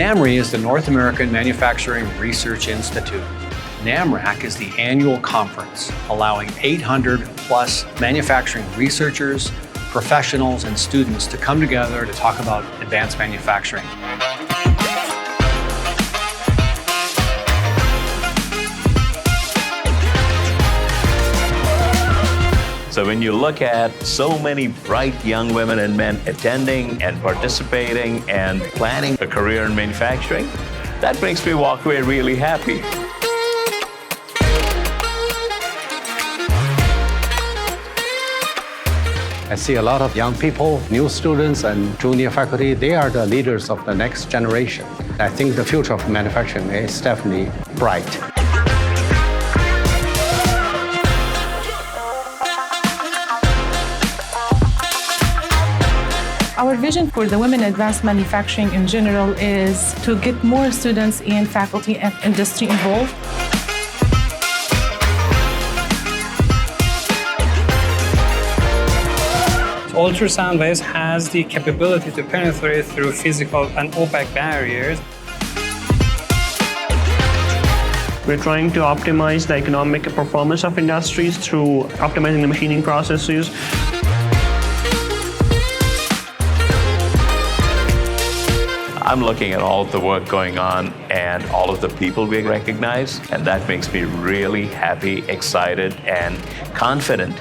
NAMRC is the North American Manufacturing Research Institute. NAMRC is the annual conference allowing 800 plus manufacturing researchers, professionals, and students to come together to talk about advanced manufacturing. So when you look at so many bright young women and men attending and participating and planning a career in manufacturing, that makes me walk away really happy. I see a lot of young people, new students and junior faculty, they are the leaders of the next generation. I think the future of manufacturing is definitely bright. Our vision for the women in advanced manufacturing in general is to get more students and faculty and industry involved. Ultrasound waves has the capability to penetrate through physical and opaque barriers. We're trying to optimize the economic performance of industries through optimizing the machining processes. I'm looking at all of the work going on and all of the people we recognize, and that makes me really happy, excited, and confident